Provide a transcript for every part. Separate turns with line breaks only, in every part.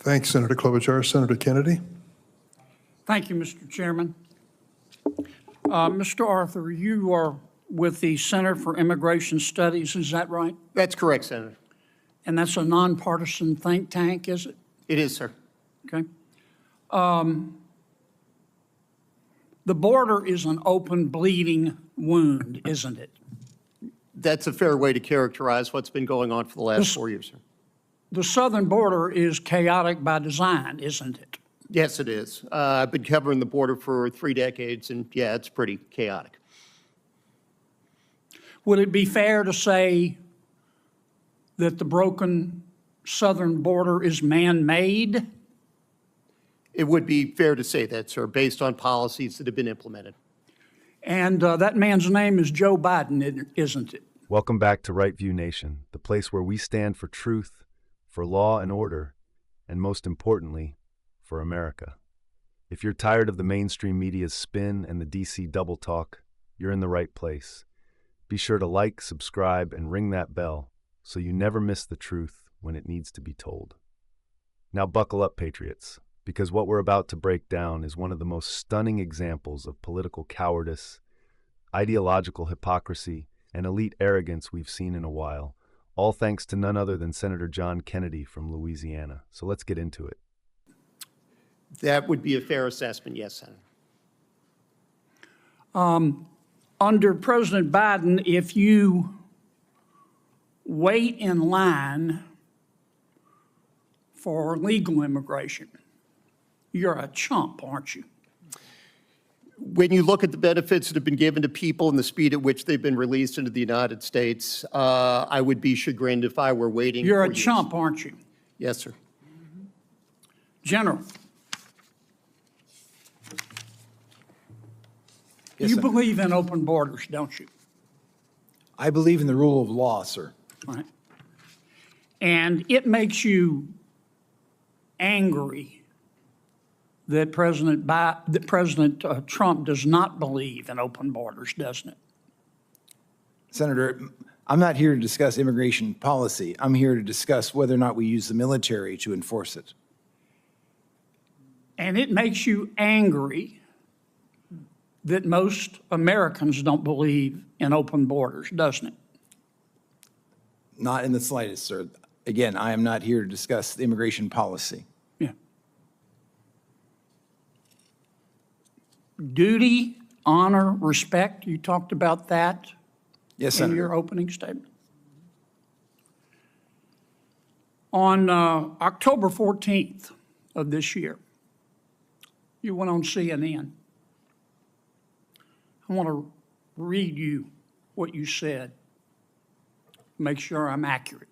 Thanks, Senator Klobuchar. Senator Kennedy.
Thank you, Mr. Chairman. Mr. Arthur, you are with the Center for Immigration Studies, is that right?
That's correct, Senator.
And that's a nonpartisan think tank, is it?
It is, sir.
Okay. The border is an open, bleeding wound, isn't it?
That's a fair way to characterize what's been going on for the last 4 years, sir.
The southern border is chaotic by design, isn't it?
Yes, it is. I've been covering the border for 3 decades, and yeah, it's pretty chaotic.
Would it be fair to say that the broken southern border is man-made?
It would be fair to say that, sir, based on policies that have been implemented.
And that man's name is Joe Biden, isn't it?
Welcome back to Right View Nation, the place where we stand for truth, for law and order, and most importantly, for America. If you're tired of the mainstream media's spin and the DC double talk, you're in the right place. Be sure to like, subscribe, and ring that bell so you never miss the truth when it needs to be told. Now buckle up, patriots, because what we're about to break down is one of the most stunning examples of political cowardice, ideological hypocrisy, and elite arrogance we've seen in a while, all thanks to none other than Senator John Kennedy from Louisiana. So let's get into it.
That would be a fair assessment, yes, Senator.
Under President Biden, if you wait in line for legal immigration, you're a chump, aren't you?
When you look at the benefits that have been given to people and the speed at which they've been released into the United States, I would be chagrined if I were waiting.
You're a
years.
chump, aren't you?
Yes, sir.
General,
Yes,
you
sir.
believe in open borders, don't you?
I believe in the rule of law, sir.
Right. And it makes you angry that President Trump does not believe in open borders, doesn't it?
Senator, I'm not here to discuss immigration policy. I'm here to discuss whether or not we use the military to enforce it.
And it makes you angry that most Americans don't believe in open borders, doesn't it?
Not in the slightest, sir. Again, I am not here to discuss the immigration policy.
Yeah. Duty, honor, respect, you talked about that
Yes,
in
Senator.
your opening statement. On October 14th of this year, you went on CNN. I want to read you what you said, make sure I'm accurate.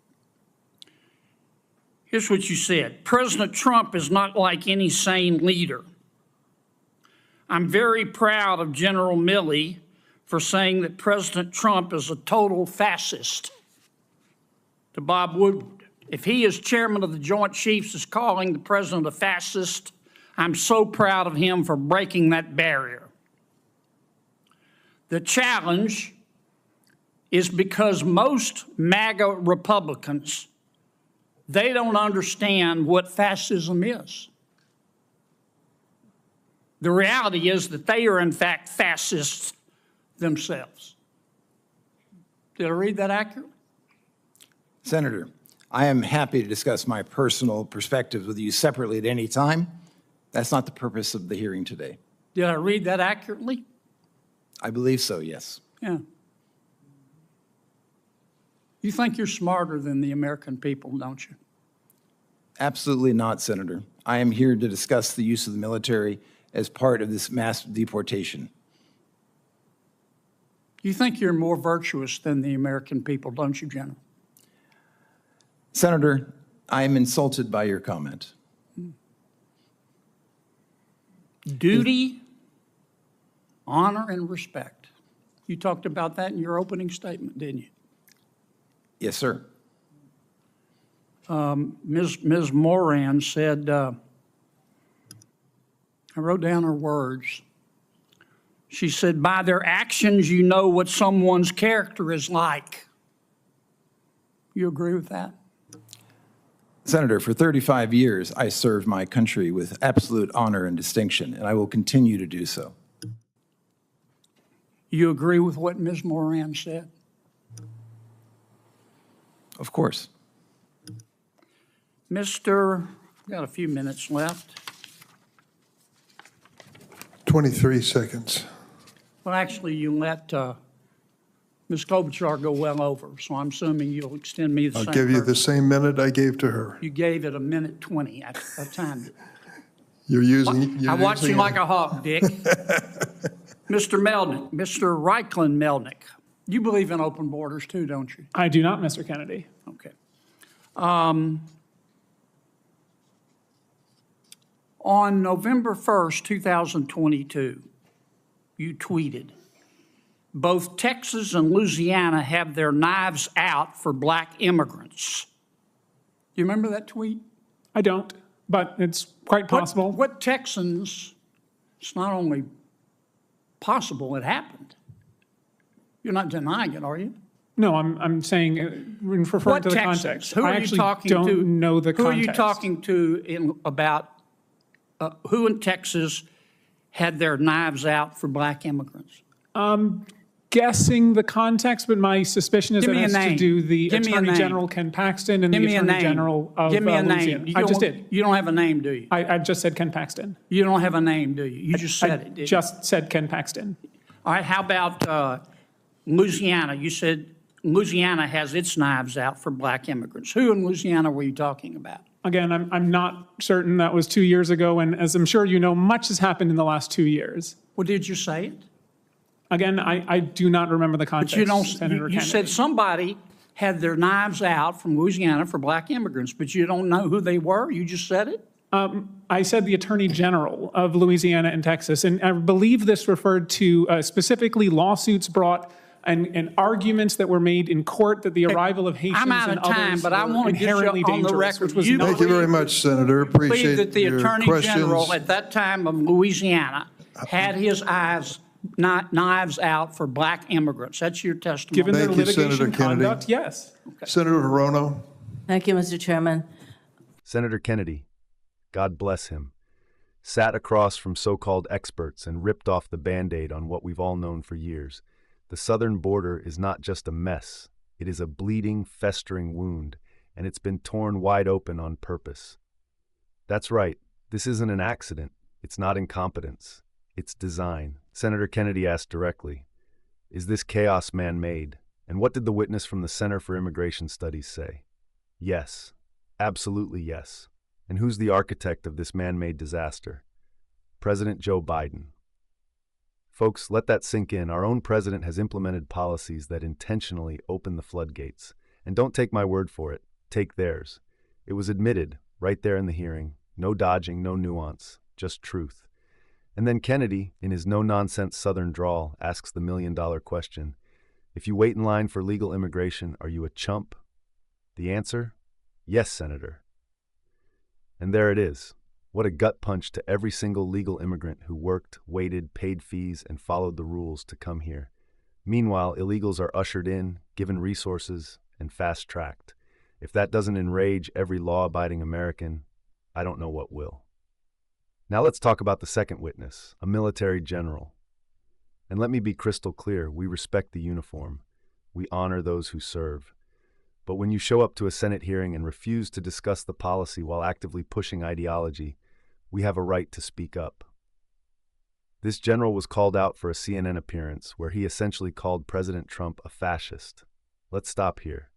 Here's what you said. President Trump is not like any sane leader. I'm very proud of General Milley for saying that President Trump is a total fascist. To Bob Woodward, if he as chairman of the Joint Chiefs is calling the president a fascist, I'm so proud of him for breaking that barrier. The challenge is because most MAGA Republicans, they don't understand what fascism is. The reality is that they are, in fact, fascists themselves. Did I read that accurately?
Senator, I am happy to discuss my personal perspectives with you separately at any time. That's not the purpose of the hearing today.
Did I read that accurately?
I believe so, yes.
Yeah. You think you're smarter than the American people, don't you?
Absolutely not, Senator. I am here to discuss the use of the military as part of this mass deportation.
You think you're more virtuous than the American people, don't you, General?
Senator, I am insulted by your comment.
Duty, honor, and respect. You talked about that in your opening statement, didn't you?
Yes, sir.
Ms. Moran said, I wrote down her words. She said, by their actions, you know what someone's character is like. You agree with that?
Senator, for 35 years, I served my country with absolute honor and distinction, and I will continue to do so.
You agree with what Ms. Moran said?
Of course.
Mr., we've got a few minutes left.
23 seconds.
Well, actually, you let Ms. Klobuchar go well over, so I'm assuming you'll extend me the
I'll
same.
give you the
courtesy.
same minute I gave to her.
You gave it a minute 20. I timed it.
You're using.
I watch you
using
like a hawk, Dick. Mr. Melnick, Mr. Reichland Melnick, you believe in open borders too, don't you?
I do not, Mr. Kennedy.
Okay. On November 1st, 2022, you tweeted, both Texas and Louisiana have their knives out for black immigrants. Do you remember that tweet?
I don't, but it's quite possible.
What Texans, it's not only possible, it happened. You're not denying it, are you?
No, I'm saying, referring
What
to the
Texans?
context.
Who
I
are you
actually
talking
don't
to?
know the
Who
context.
are you talking to about who in Texas had their knives out for black immigrants?
Guessing the context, but my suspicion is
Give
that
me
it
a
has to
name.
do the
Give me a
Attorney
name.
General Ken Paxton and
Give
the
me a
Attorney
name.
General of
Give me a
Louisiana.
name.
I just did.
You don't have a name, do you?
I just said Ken Paxton.
You don't have a name, do you? You just said it, didn't you?
Just said Ken Paxton.
All right, how about Louisiana? You said Louisiana has its knives out for black immigrants. Who in Louisiana were you talking about?
Again, I'm not certain. That was 2 years ago, and as I'm sure you know, much has happened in the last 2 years.
Well, did you say it?
Again, I do not remember the context,
But you don't.
Senator
You
Kennedy.
said somebody had their knives out from Louisiana for black immigrants, but you don't know who they were. You just said it.
I said the Attorney General of Louisiana and Texas, and I believe this referred to specifically lawsuits brought and arguments that were made in court that the arrival of Haitians
I'm out
and
of time,
others
but I
were
want to get you
inherently
on the
dangerous,
record.
which was
You
not.
Thank you very much, Senator.
Believe
Appreciate
that the
your
Attorney
questions.
General at that time of Louisiana had his knives out for black immigrants. That's your testimony.
Given their
Thank you, Senator
litigation
Kennedy.
conduct, yes.
Senator Hirono.
Thank you, Mr. Chairman.
Senator Kennedy, God bless him, sat across from so-called experts and ripped off the Band-Aid on what we've all known for years. The southern border is not just a mess. It is a bleeding, festering wound, and it's been torn wide open on purpose. That's right. This isn't an accident. It's not incompetence. It's design. Senator Kennedy asked directly, is this chaos man-made? And what did the witness from the Center for Immigration Studies say? Yes. Absolutely yes. And who's the architect of this man-made disaster? President Joe Biden. Folks, let that sink in. Our own president has implemented policies that intentionally open the floodgates. And don't take my word for it. Take theirs. It was admitted, right there in the hearing. No dodging, no nuance, just truth. And then Kennedy, in his no-nonsense Southern drawl, asks the million-dollar question. If you wait in line for legal immigration, are you a chump? The answer? Yes, Senator. And there it is. What a gut punch to every single legal immigrant who worked, waited, paid fees, and followed the rules to come here. Meanwhile, illegals are ushered in, given resources, and fast-tracked. If that doesn't enrage every law-abiding American, I don't know what will. Now let's talk about the second witness, a military general. And let me be crystal clear, we respect the uniform. We honor those who serve. But when you show up to a Senate hearing and refuse to discuss the policy while actively pushing ideology, we have a right to speak up. This general was called out for a CNN appearance where he essentially called President Trump a fascist. Let's stop here.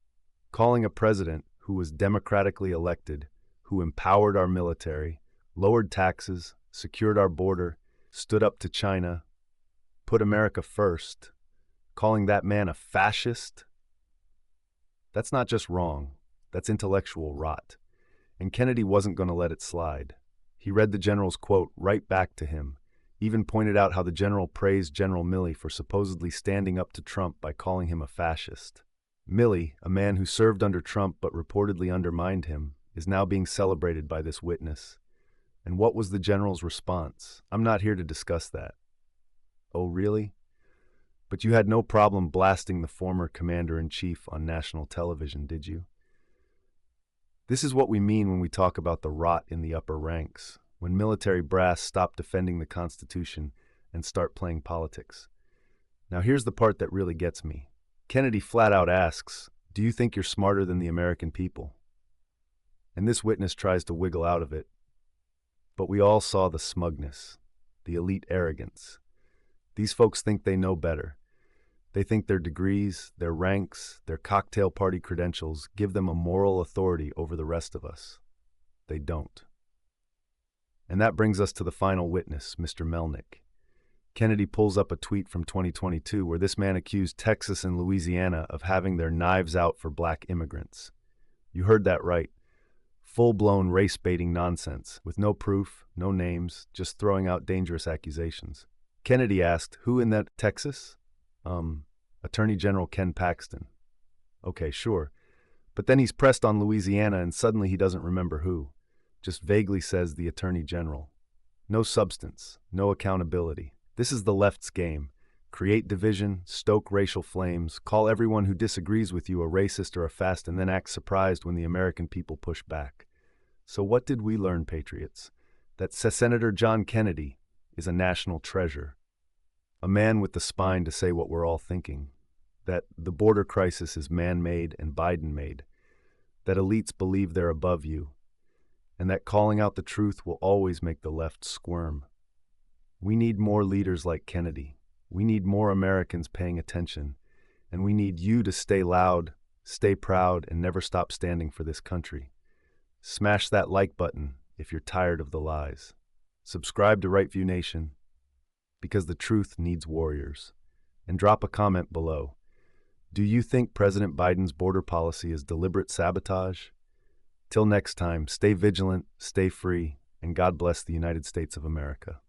Calling a president who was democratically elected, who empowered our military, lowered taxes, secured our border, stood up to China, put America first, calling that man a fascist? That's not just wrong, that's intellectual rot. And Kennedy wasn't going to let it slide. He read the general's quote right back to him, even pointed out how the general praised General Milley for supposedly standing up to Trump by calling him a fascist. Milley, a man who served under Trump but reportedly undermined him, is now being celebrated by this witness. And what was the general's response? I'm not here to discuss that. Oh, really? But you had no problem blasting the former commander-in-chief on national television, did you? This is what we mean when we talk about the rot in the upper ranks, when military brass stop defending the Constitution and start playing politics. Now here's the part that really gets me. Kennedy flat out asks, "Do you think you're smarter than the American people?" And this witness tries to wiggle out of it. But we all saw the smugness, the elite arrogance. These folks think they know better. They think their degrees, their ranks, their cocktail party credentials give them a moral authority over the rest of us. They don't. And that brings us to the final witness, Mr. Melnick. Kennedy pulls up a tweet from 2022 where this man accused Texas and Louisiana of having their knives out for black immigrants. You heard that right. Full-blown race-baiting nonsense, with no proof, no names, just throwing out dangerous accusations. Kennedy asked, "Who in that Texas?" Attorney General Ken Paxton. Okay, sure. But then he's pressed on Louisiana and suddenly he doesn't remember who. Just vaguely says the Attorney General. No substance, no accountability. This is the left's game. Create division, stoke racial flames, call everyone who disagrees with you a racist or a fast, and then act surprised when the American people push back. So what did we learn, patriots? That Senator John Kennedy is a national treasure. A man with the spine to say what we're all thinking. That the border crisis is man-made and Biden-made. That elites believe they're above you. And that calling out the truth will always make the left squirm. We need more leaders like Kennedy. We need more Americans paying attention. And we need you to stay loud, stay proud, and never stop standing for this country. Smash that like button if you're tired of the lies. Subscribe to Right View Nation, because the truth needs warriors. And drop a comment below. Do you think President Biden's border policy is deliberate sabotage? Till next time, stay vigilant, stay free, and God bless the United States of America.